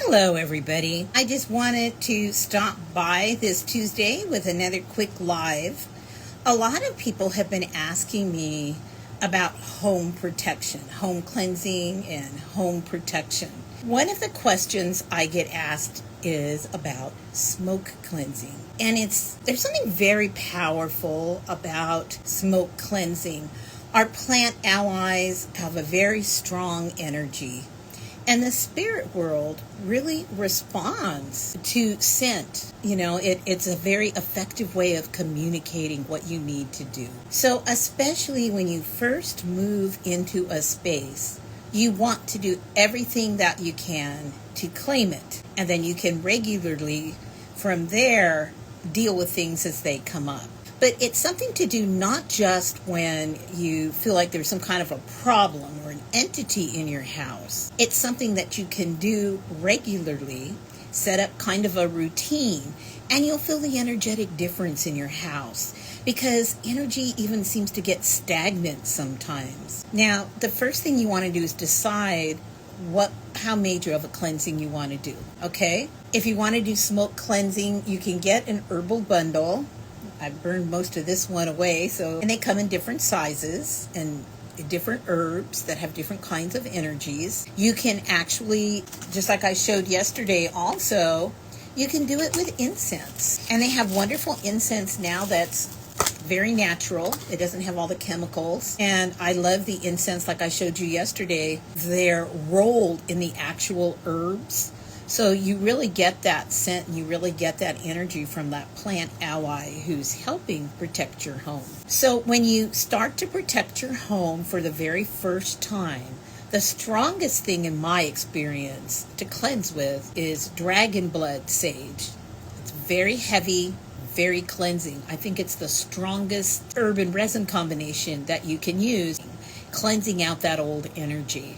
Hello, everybody. I just wanted to stop by this Tuesday with another quick live. A lot of people have been asking me about home protection, home cleansing, and home protection. One of the questions I get asked is about smoke cleansing. And there's something very powerful about smoke cleansing. Our plant allies have a very strong energy. And the spirit world really responds to scent. It's a very effective way of communicating what you need to do. So especially when you first move into a space, you want to do everything that you can to claim it. And then you can regularly, from there, deal with things as they come up. But it's something to do not just when you feel like there's some kind of a problem or an entity in your house. It's something that you can do regularly, set up kind of a routine, and you'll feel the energetic difference in your house because energy even seems to get stagnant sometimes. Now, the first thing you want to do is decide how major of a cleansing you want to do, okay? If you want to do smoke cleansing, you can get an herbal bundle. I burned most of this one away, and they come in different sizes and different herbs that have different kinds of energies. You can actually, just like I showed yesterday also, you can do it with incense. And they have wonderful incense now that's very natural. It doesn't have all the chemicals. And I love the incense like I showed you yesterday. They're rolled in the actual herbs. So you really get that scent and you really get that energy from that plant ally who's helping protect your home. So when you start to protect your home for the very first time, the strongest thing in my experience to cleanse with is dragon blood sage. It's very heavy, very cleansing. I think it's the strongest herb and resin combination that you can use, cleansing out that old energy.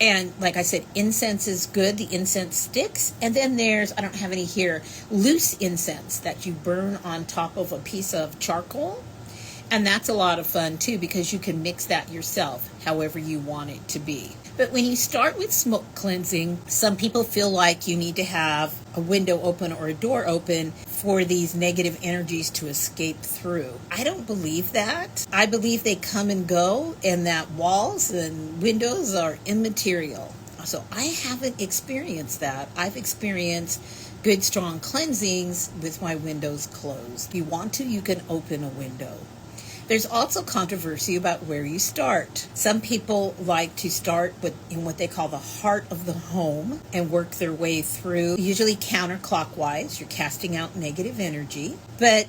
And like I said, incense is good, the incense sticks. And then there's, I don't have any here, loose incense that you burn on top of a piece of charcoal. And that's a lot of fun too because you can mix that yourself however you want it to be. But when you start with smoke cleansing, some people feel like you need to have a window open or a door open for these negative energies to escape through. I don't believe that. I believe they come and go and that walls and windows are immaterial. So I haven't experienced that. I've experienced good, strong cleansings with my windows closed. If you want to, you can open a window. There's also controversy about where you start. Some people like to start in what they call the heart of the home and work their way through, usually counterclockwise. You're casting out negative energy. But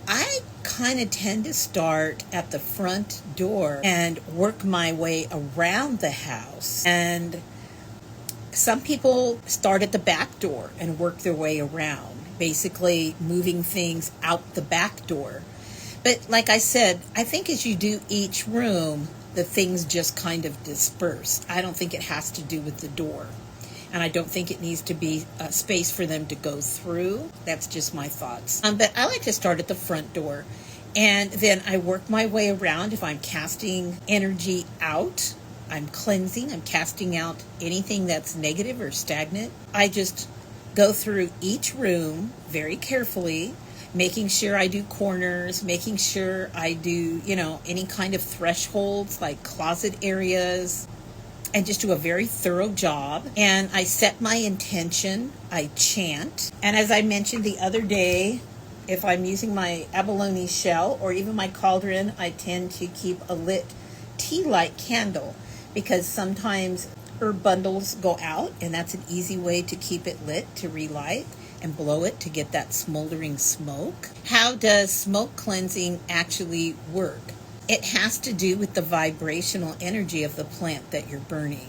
I kind of tend to start at the front door and work my way around the house. And some people start at the back door and work their way around, basically moving things out the back door. But like I said, I think as you do each room, the things just kind of disperse. I don't think it has to do with the door. And I don't think it needs to be a space for them to go through. That's just my thoughts. But I like to start at the front door. And then I work my way around. If I'm casting energy out, I'm cleansing, I'm casting out anything that's negative or stagnant. I just go through each room very carefully, making sure I do corners, making sure I do, any kind of thresholds like closet areas, and just do a very thorough job. And I set my intention, I chant. And as I mentioned the other day, if I'm using my abalone shell or even my cauldron, I tend to keep a lit tea light candle because sometimes herb bundles go out and that's an easy way to keep it lit, to relight and blow it to get that smoldering smoke. How does smoke cleansing actually work? It has to do with the vibrational energy of the plant that you're burning.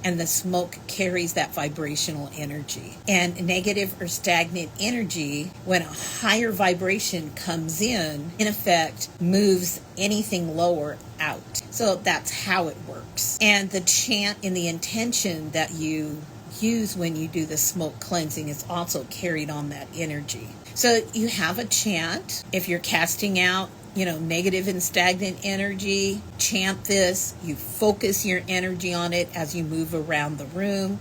And the smoke carries that vibrational energy. And negative or stagnant energy, when a higher vibration comes in effect, moves anything lower out. So that's how it works. And the chant and the intention that you use when you do the smoke cleansing is also carried on that energy. So you have a chant. If you're casting out negative and stagnant energy, chant this. You focus your energy on it as you move around the room.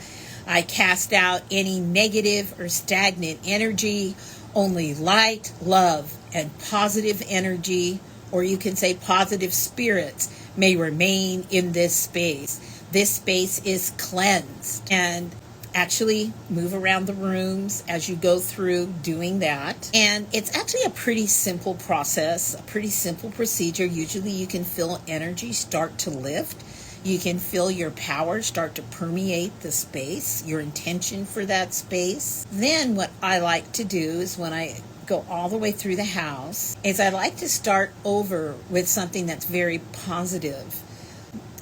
I cast out any negative or stagnant energy. Only light, love, and positive energy, or you can say positive spirits, may remain in this space. This space is cleansed. And actually move around the rooms as you go through doing that. And it's actually a pretty simple process, a pretty simple procedure. Usually you can feel energy start to lift. You can feel your power start to permeate the space, your intention for that space. Then what I like to do is when I go all the way through the house is I like to start over with something that's very positive.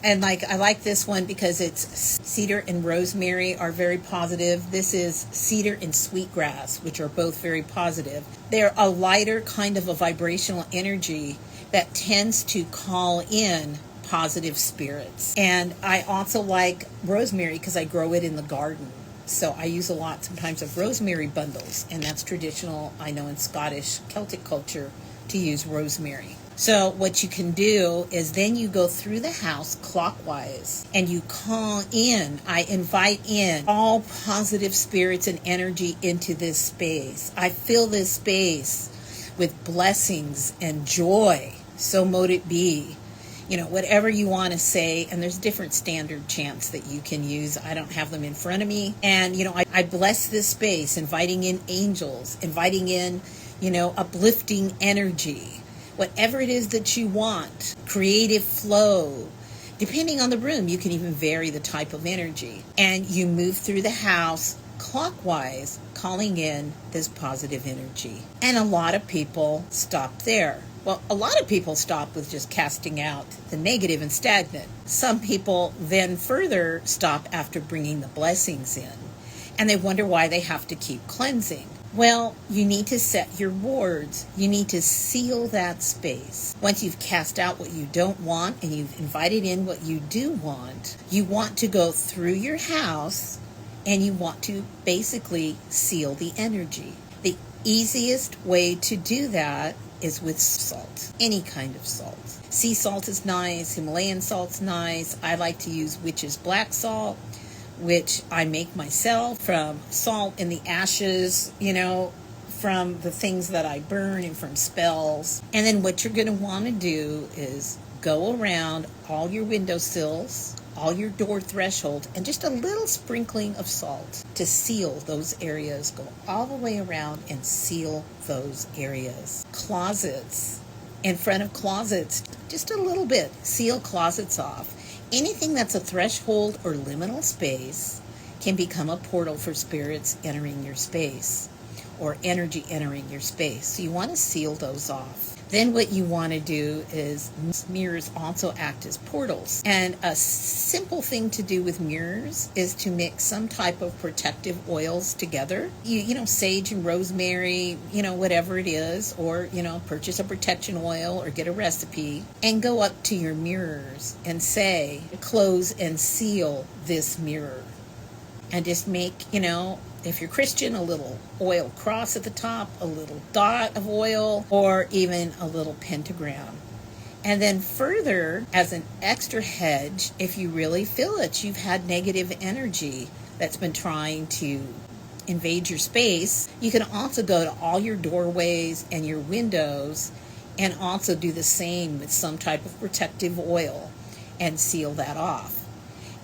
And I like this one because it's cedar and rosemary are very positive. This is cedar and sweetgrass, which are both very positive. They're a lighter kind of a vibrational energy that tends to call in positive spirits. And I also like rosemary because I grow it in the garden. So I use a lot sometimes of rosemary bundles, and that's traditional, I know, in Scottish Celtic culture to use rosemary. So what you can do is then you go through the house clockwise and you call in, I invite in all positive spirits and energy into this space. I fill this space with blessings and joy. So mote it be. You know, whatever you want to say, and there's different standard chants that you can use. I don't have them in front of me. And, you know, I bless this space, inviting in angels, inviting in, you know, uplifting energy. Whatever it is that you want, creative flow. Depending on the room, you can even vary the type of energy. And you move through the house clockwise, calling in this positive energy. And a lot of people stop there. Well, a lot of people stop with just casting out the negative and stagnant. Some people then further stop after bringing the blessings in. And they wonder why they have to keep cleansing. Well, you need to set your wards. You need to seal that space. Once you've cast out what you don't want and you've invited in what you do want, you want to go through your house and you want to basically seal the energy. The easiest way to do that is with salt, any kind of salt. Sea salt is nice, Himalayan salt's nice. I like to use witch's black salt, which I make myself from salt in the ashes, you know, from the things that I burn and from spells. And then what you're going to want to do is go around all your windowsills, all your door thresholds, and just a little sprinkling of salt to seal those areas. Go all the way around and seal those areas. Closets, in front of closets, just a little bit. Seal closets off. Anything that's a threshold or liminal space can become a portal for spirits entering your space or energy entering your space. So you want to seal those off. Then what you want to do is mirrors also act as portals. And a simple thing to do with mirrors is to mix some type of protective oils together. You know, sage and rosemary, you know, whatever it is, or, you know, purchase a protection oil or get a recipe and go up to your mirrors and say, close and seal this mirror. And just make, you know, if you're Christian, a little oil cross at the top, a little dot of oil, or even a little pentagram. And then further, as an extra hedge, if you really feel it, you've had negative energy that's been trying to invade your space, you can also go to all your doorways and your windows and also do the same with some type of protective oil and seal that off.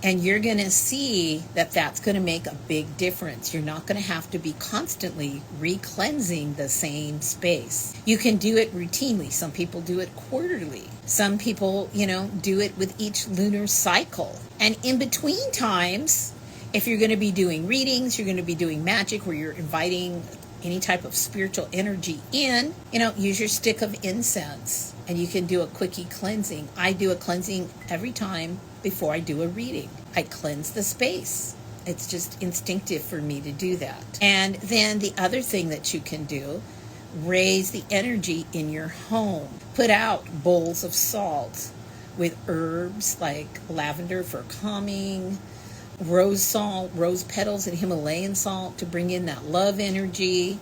And you're going to see that that's going to make a big difference. You're not going to have to be constantly re-cleansing the same space. You can do it routinely. Some people do it quarterly. Some people, you know, do it with each lunar cycle. And in between times, if you're going to be doing readings, you're going to be doing magic where you're inviting any type of spiritual energy in, you know, use your stick of incense and you can do a quickie cleansing. I do a cleansing every time before I do a reading. I cleanse the space. It's just instinctive for me to do that. And then the other thing that you can do, raise the energy in your home. Put out bowls of salt with herbs like lavender for calming, rose salt, rose petals, and Himalayan salt to bring in that love energy.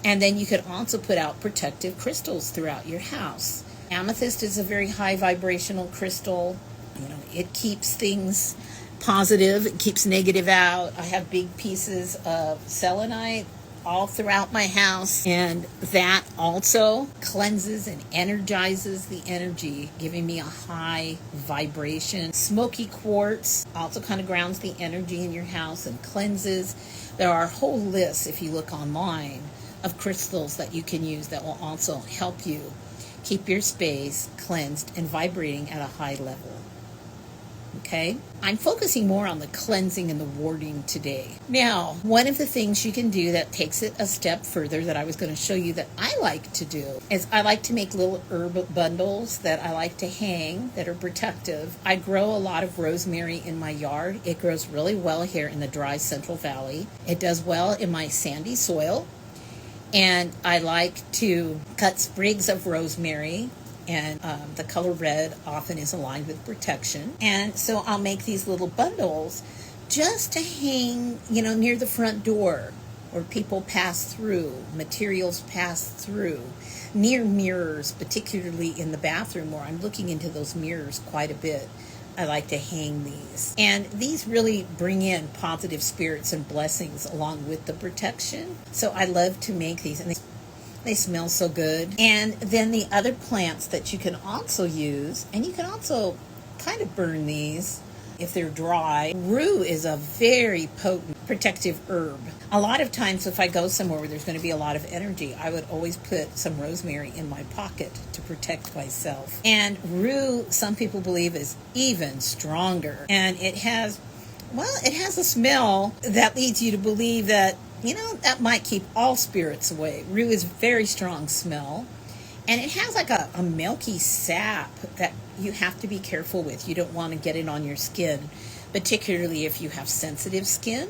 And then you could also put out protective crystals throughout your house. Amethyst is a very high vibrational crystal. You know, it keeps things positive, it keeps negative out. I have big pieces of selenite all throughout my house, and that also cleanses and energizes the energy, giving me a high vibration. Smoky quartz also kind of grounds the energy in your house and cleanses. There are whole lists, if you look online, of crystals that you can use that will also help you keep your space cleansed and vibrating at a high level. Okay, I'm focusing more on the cleansing and the warding today. Now, one of the things you can do that takes it a step further that I was going to show you that I like to do is I like to make little herb bundles that I like to hang that are protective. I grow a lot of rosemary in my yard. It grows really well here in the dry Central Valley. It does well in my sandy soil. And I like to cut sprigs of rosemary, and the color red often is aligned with protection. And so I'll make these little bundles just to hang, near the front door where people pass through, materials pass through, near mirrors, particularly in the bathroom where I'm looking into those mirrors quite a bit. I like to hang these. And these really bring in positive spirits and blessings along with the protection. So I love to make these, and they smell so good. And then the other plants that you can also use, and you can also kind of burn these if they're dry. Rue is a very potent protective herb. A lot of times if I go somewhere where there's going to be a lot of energy, I would always put some rosemary in my pocket to protect myself. And rue, some people believe, is even stronger. And it has a smell that leads you to believe that, that might keep all spirits away. Rue is a very strong smell. And it has like a milky sap that you have to be careful with. You don't want to get it on your skin, particularly if you have sensitive skin.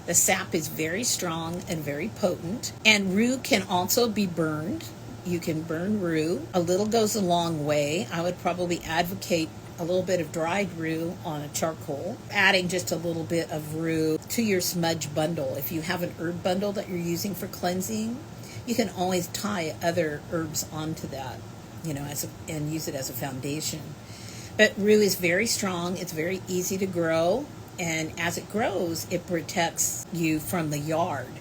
The sap is very strong and very potent. And rue can also be burned. You can burn rue. A little goes a long way. I would probably advocate a little bit of dried rue on a charcoal, adding just a little bit of rue to your smudge bundle. If you have an herb bundle that you're using for cleansing, you can always tie other herbs onto that, and use it as a foundation. But rue is very strong. It's very easy to grow. And as it grows, it protects you from the yard.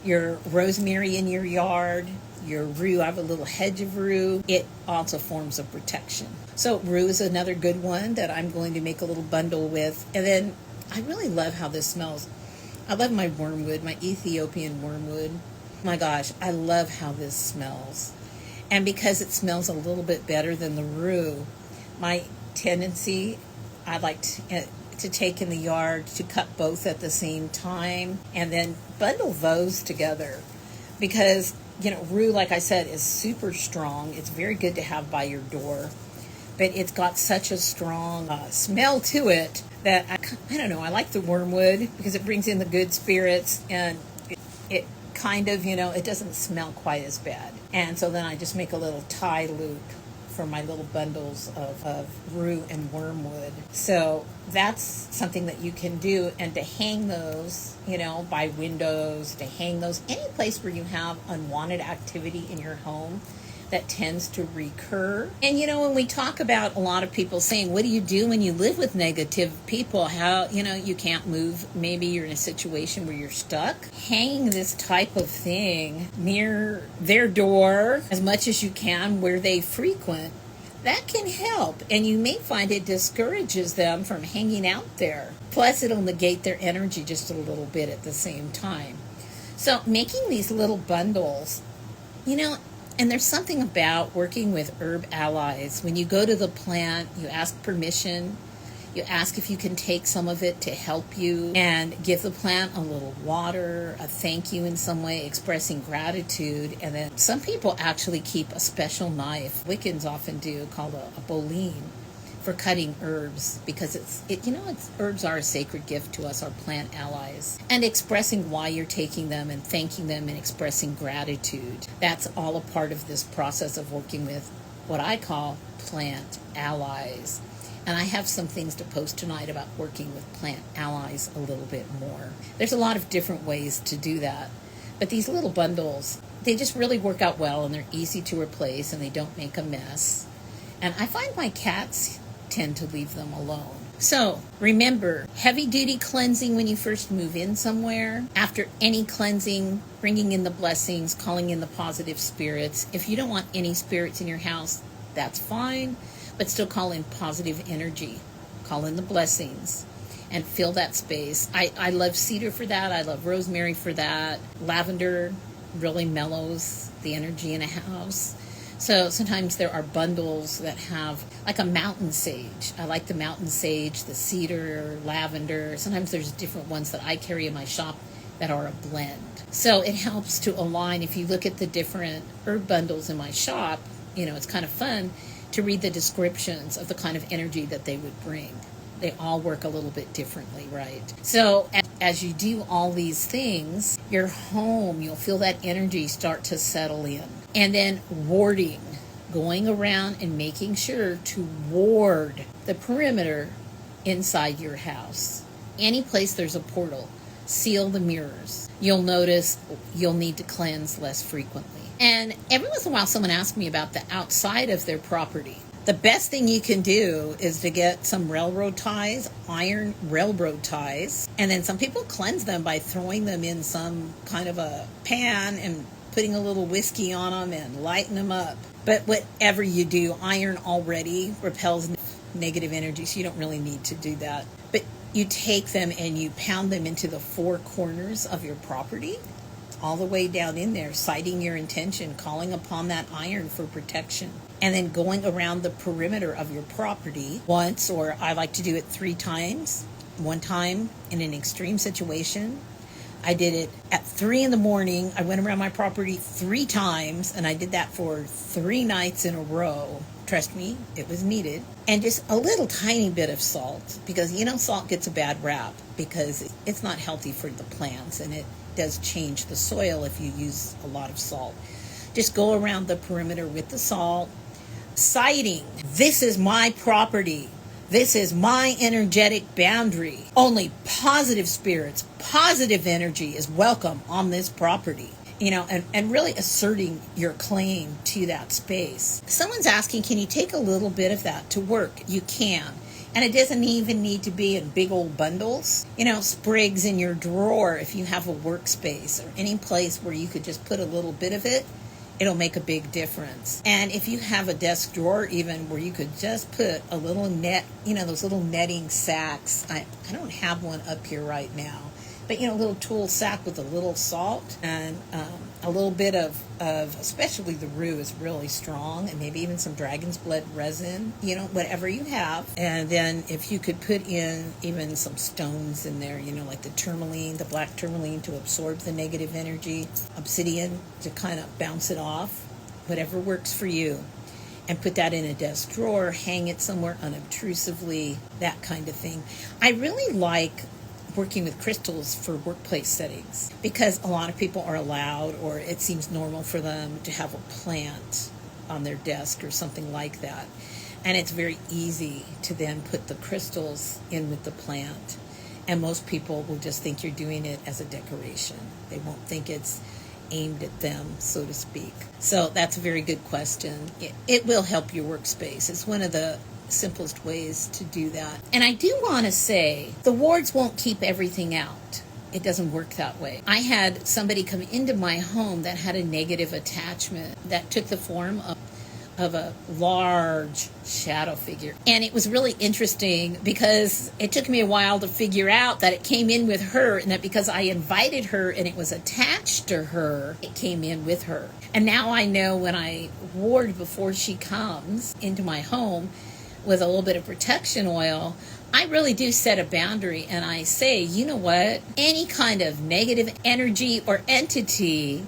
Your rosemary in your yard, your rue, I have a little hedge of rue. It also forms a protection. So rue is another good one that I'm going to make a little bundle with. And then I really love how this smells. I love my wormwood, my Ethiopian wormwood. My gosh, I love how this smells. And because it smells a little bit better than the rue, my tendency, I like to take in the yard to cut both at the same time and then bundle those together. Because, rue, like I said, is super strong. It's very good to have by your door. But it's got such a strong smell to it that, I don't know, I like the wormwood because it brings in the good spirits, and it kind of, it doesn't smell quite as bad. And so then I just make a little tie loop for my little bundles of rue and wormwood. So that's something that you can do. And to hang those, by windows, to hang those any place where you have unwanted activity in your home that tends to recur. And when we talk about a lot of people saying, what do you do when you live with negative people? How, you can't move. Maybe you're in a situation where you're stuck. Hang this type of thing near their door as much as you can where they frequent. That can help. And you may find it discourages them from hanging out there. Plus, it'll negate their energy just a little bit at the same time. So making these little bundles, and there's something about working with herb allies. When you go to the plant, you ask permission. You ask if you can take some of it to help you and give the plant a little water, a thank you in some way, expressing gratitude. And then some people actually keep a special knife, Wiccans often do, called a boline, for cutting herbs, because herbs are a sacred gift to us, our plant allies, and expressing why you're taking them and thanking them and expressing gratitude. That's all a part of this process of working with what I call plant allies. And I have some things to post tonight about working with plant allies a little bit more. There's a lot of different ways to do that. But these little bundles, they just really work out well, and they're easy to replace, and they don't make a mess. And I find my cats tend to leave them alone. So remember, heavy duty cleansing when you first move in somewhere. After any cleansing, bringing in the blessings, calling in the positive spirits. If you don't want any spirits in your house, that's fine, but still call in positive energy. Call in the blessings and fill that space. I love cedar for that. I love rosemary for that. Lavender really mellows the energy in a house. So sometimes there are bundles that have like a mountain sage. I like the mountain sage, the cedar, lavender. Sometimes there's different ones that I carry in my shop that are a blend. So it helps to align. If you look at the different herb bundles in my shop, it's kind of fun to read the descriptions of the kind of energy that they would bring. They all work a little bit differently, right? So as you do all these things, your home, you'll feel that energy start to settle in. And then warding, going around and making sure to ward the perimeter inside your house. Any place there's a portal, seal the mirrors. You'll notice you'll need to cleanse less frequently. And every once in a while someone asks me about the outside of their property. The best thing you can do is to get some railroad ties, iron railroad ties, and then some people cleanse them by throwing them in some kind of a pan and putting a little whiskey on them and lighting them up. But whatever you do, iron already repels negative energy, so you don't really need to do that. But you take them and you pound them into the four corners of your property, all the way down in there, citing your intention, calling upon that iron for protection, and then going around the perimeter of your property once, or I like to do it 3 times. One time in an extreme situation, I did it at 3 a.m. I went around my property 3 times, and I did that for 3 nights in a row. Trust me, it was needed. And just a little tiny bit of salt, because salt gets a bad rap because it's not healthy for the plants, and it does change the soil if you use a lot of salt. Just go around the perimeter with the salt, citing, this is my property. This is my energetic boundary. Only positive spirits, positive energy is welcome on this property. And really asserting your claim to that space. Someone's asking, can you take a little bit of that to work? You can. And it doesn't even need to be in big old bundles. Sprigs in your drawer if you have a workspace or any place where you could just put a little bit of it, it'll make a big difference. And if you have a desk drawer even where you could just put a little net, those little netting sacks. I don't have one up here right now. But, a little tool sack with a little salt and a little bit of especially the rue is really strong, and maybe even some dragon's blood resin, whatever you have. And then if you could put in even some stones in there, like the tourmaline, the black tourmaline to absorb the negative energy, obsidian to kind of bounce it off, whatever works for you. And put that in a desk drawer, hang it somewhere unobtrusively, that kind of thing. I really like working with crystals for workplace settings because a lot of people are allowed, or it seems normal for them to have a plant on their desk or something like that. And it's very easy to then put the crystals in with the plant. And most people will just think you're doing it as a decoration. They won't think it's aimed at them, so to speak. So that's a very good question. It will help your workspace. It's one of the simplest ways to do that. And I do want to say, the wards won't keep everything out. It doesn't work that way. I had somebody come into my home that had a negative attachment that took the form of a large shadow figure. And it was really interesting because it took me a while to figure out that it came in with her, and that because I invited her and it was attached to her, it came in with her. And now I know when I ward before she comes into my home with a little bit of protection oil, I really do set a boundary and I say, you know what? Any kind of negative energy or entity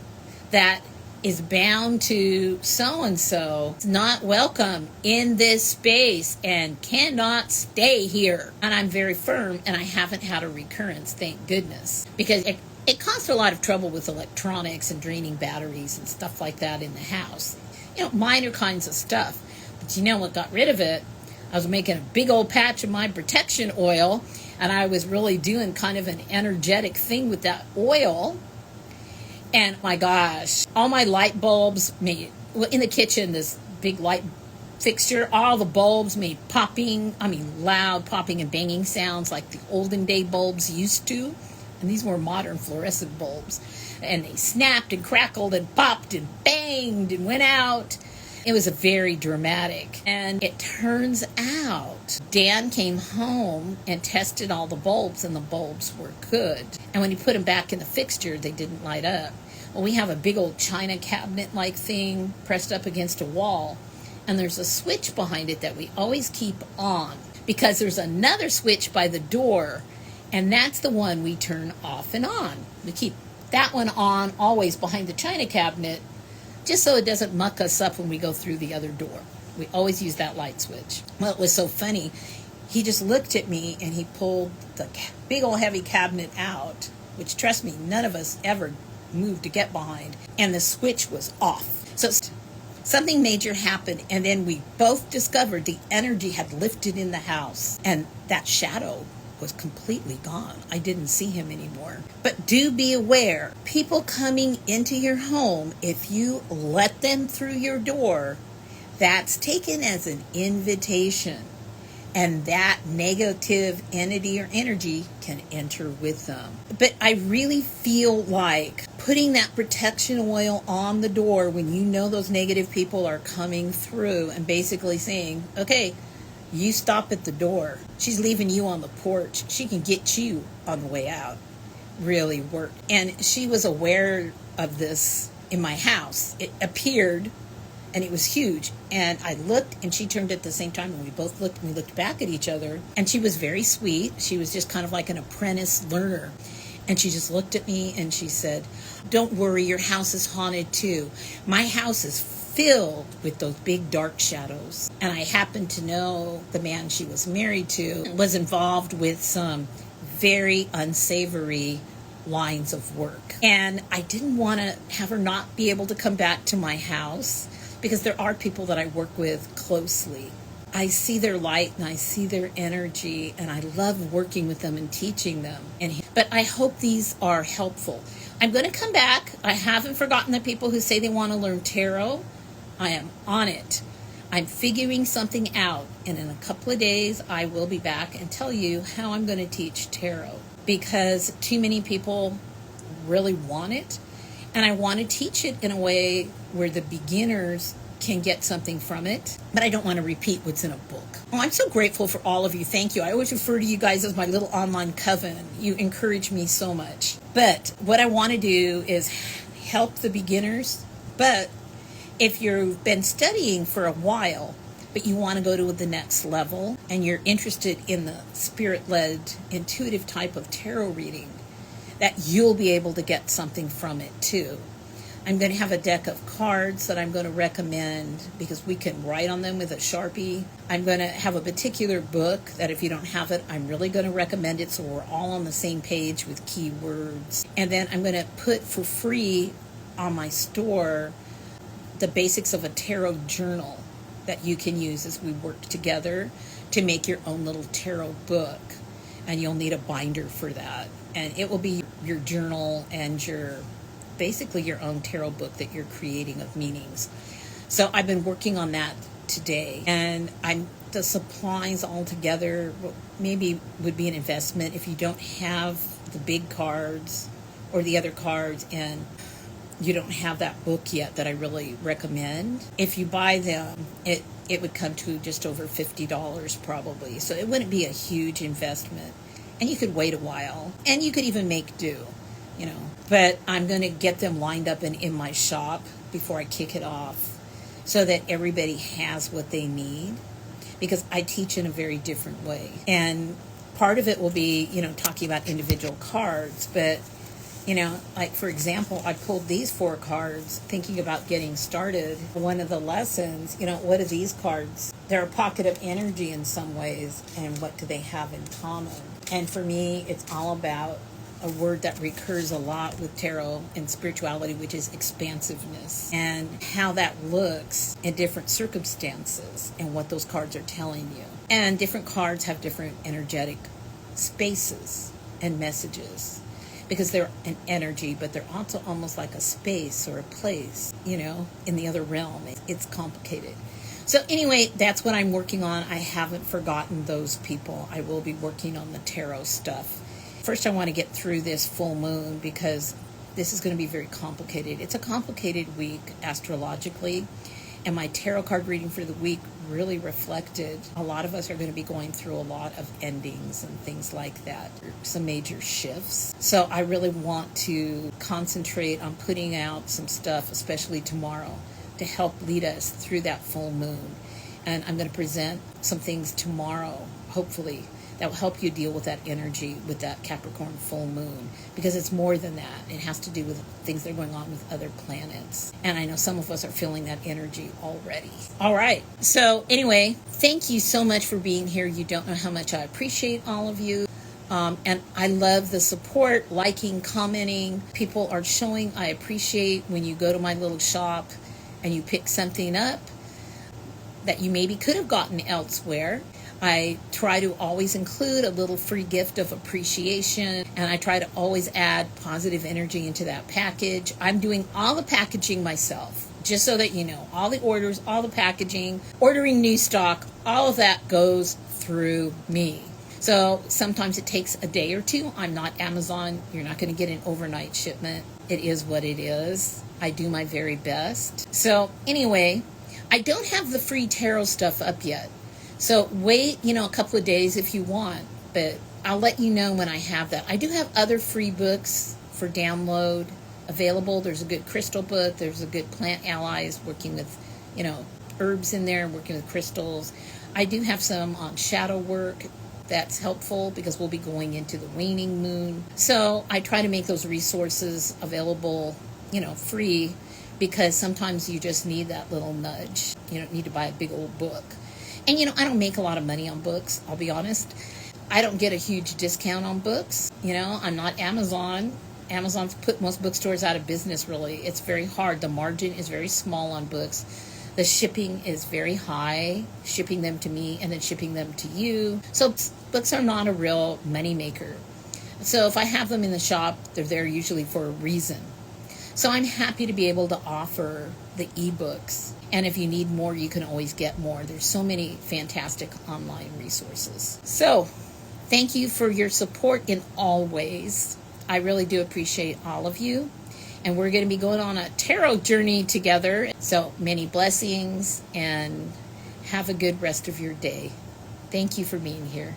that is bound to so-and-so is not welcome in this space and cannot stay here. And I'm very firm, and I haven't had a recurrence, thank goodness, because it caused a lot of trouble with electronics and draining batteries and stuff like that in the house. Minor kinds of stuff. But what got rid of it? I was making a big old patch of my protection oil, and I was really doing kind of an energetic thing with that oil. And my gosh, all my light bulbs in the kitchen, this big light fixture. All the bulbs made loud popping and banging sounds like the olden day bulbs used to. And these were modern fluorescent bulbs. And they snapped and crackled and popped and banged and went out. It was a very dramatic. And it turns out Dan came home and tested all the bulbs, and the bulbs were good. And when he put them back in the fixture, they didn't light up. Well, we have a big old china cabinet-like thing pressed up against a wall, and there's a switch behind it that we always keep on because there's another switch by the door, and that's the one we turn off and on. We keep that one on always behind the china cabinet just so it doesn't muck us up when we go through the other door. We always use that light switch. Well, it was so funny. He just looked at me and he pulled the big old heavy cabinet out, which, trust me, none of us ever moved to get behind, and the switch was off. So something major happened, and then we both discovered the energy had lifted in the house, and that shadow was completely gone. I didn't see him anymore. But do be aware, people coming into your home, if you let them through your door, that's taken as an invitation. And that negative entity or energy can enter with them. But I really feel like putting that protection oil on the door when you know those negative people are coming through and basically saying, okay, you stop at the door. She's leaving you on the porch. She can get you on the way out. Really worked. And she was aware of this in my house. It appeared, and it was huge. And I looked, and she turned at the same time, and we both looked, and we looked back at each other. And she was very sweet. She was just kind of like an apprentice learner. And she just looked at me, and she said, don't worry, your house is haunted too. My house is filled with those big dark shadows. And I happened to know the man she was married to was involved with some very unsavory lines of work. And I didn't want to have her not be able to come back to my house because there are people that I work with closely. I see their light and I see their energy, and I love working with them and teaching them. But I hope these are helpful. I'm going to come back. I haven't forgotten the people who say they want to learn tarot. I am on it. I'm figuring something out, and in a couple of days I will be back and tell you how I'm going to teach tarot, because too many people really want it, and I want to teach it in a way where the beginners can get something from it, but I don't want to repeat what's in a book. Oh, I'm so grateful for all of you. Thank you. I always refer to you guys as my little online coven. You encourage me so much. But what I want to do is help the beginners, but if you've been studying for a while, but you want to go to the next level, and you're interested in the spirit-led, intuitive type of tarot reading, that you'll be able to get something from it too. I'm going to have a deck of cards that I'm going to recommend because we can write on them with a Sharpie. I'm going to have a particular book that if you don't have it, I'm really going to recommend it so we're all on the same page with keywords. And then I'm going to put for free on my store the basics of a tarot journal that you can use as we work together to make your own little tarot book. And you'll need a binder for that. And it will be your journal and basically your own tarot book that you're creating of meanings. So I've been working on that today. And the supplies all together maybe would be an investment if you don't have the big cards or the other cards, and you don't have that book yet that I really recommend. If you buy them, it would come to just over $50 probably. So it wouldn't be a huge investment. And you could wait a while. And you could even make do, But I'm going to get them lined up in my shop before I kick it off so that everybody has what they need, because I teach in a very different way. And part of it will be, talking about individual cards, but like for example, I pulled these 4 cards thinking about getting started. One of the lessons, what are these cards? They're a pocket of energy in some ways, and what do they have in common? And for me, it's all about a word that recurs a lot with tarot and spirituality, which is expansiveness, and how that looks in different circumstances and what those cards are telling you. And different cards have different energetic spaces and messages, because they're an energy, but they're also almost like a space or a place, in the other realm. It's complicated. So anyway, that's what I'm working on. I haven't forgotten those people. I will be working on the tarot stuff. First, I want to get through this full moon because this is going to be very complicated. It's a complicated week astrologically, and my tarot card reading for the week really reflected a lot of us are going to be going through a lot of endings and things like that, some major shifts. So I really want to concentrate on putting out some stuff, especially tomorrow, to help lead us through that full moon. And I'm going to present some things tomorrow, hopefully, that will help you deal with that energy with that Capricorn full moon, because it's more than that. It has to do with things that are going on with other planets. And I know some of us are feeling that energy already. All right. So anyway, thank you so much for being here. You don't know how much I appreciate all of you. And I love the support, liking, commenting. People are showing I appreciate when you go to my little shop and you pick something up that you maybe could have gotten elsewhere. I try to always include a little free gift of appreciation, and I try to always add positive energy into that package. I'm doing all the packaging myself, just so that you know. All the orders, all the packaging, ordering new stock, all of that goes through me. So sometimes it takes a day or two. I'm not Amazon. You're not going to get an overnight shipment. It is what it is. I do my very best. So anyway, I don't have the free tarot stuff up yet. So wait, a couple of days if you want, but I'll let you know when I have that. I do have other free books for download available. There's a good crystal book. There's a good plant allies working with, herbs in there, working with crystals. I do have some on shadow work that's helpful because we'll be going into the waning moon. So I try to make those resources available, free, because sometimes you just need that little nudge. You don't need to buy a big old book. And, I don't make a lot of money on books, I'll be honest. I don't get a huge discount on books. I'm not Amazon. Amazon's put most bookstores out of business, really. It's very hard. The margin is very small on books. The shipping is very high, shipping them to me and then shipping them to you. So books are not a real money maker. So if I have them in the shop, they're there usually for a reason. So I'm happy to be able to offer the ebooks. And if you need more, you can always get more. There's so many fantastic online resources. So thank you for your support in all ways. I really do appreciate all of you. And we're going to be going on a tarot journey together. So many blessings and have a good rest of your day. Thank you for being here.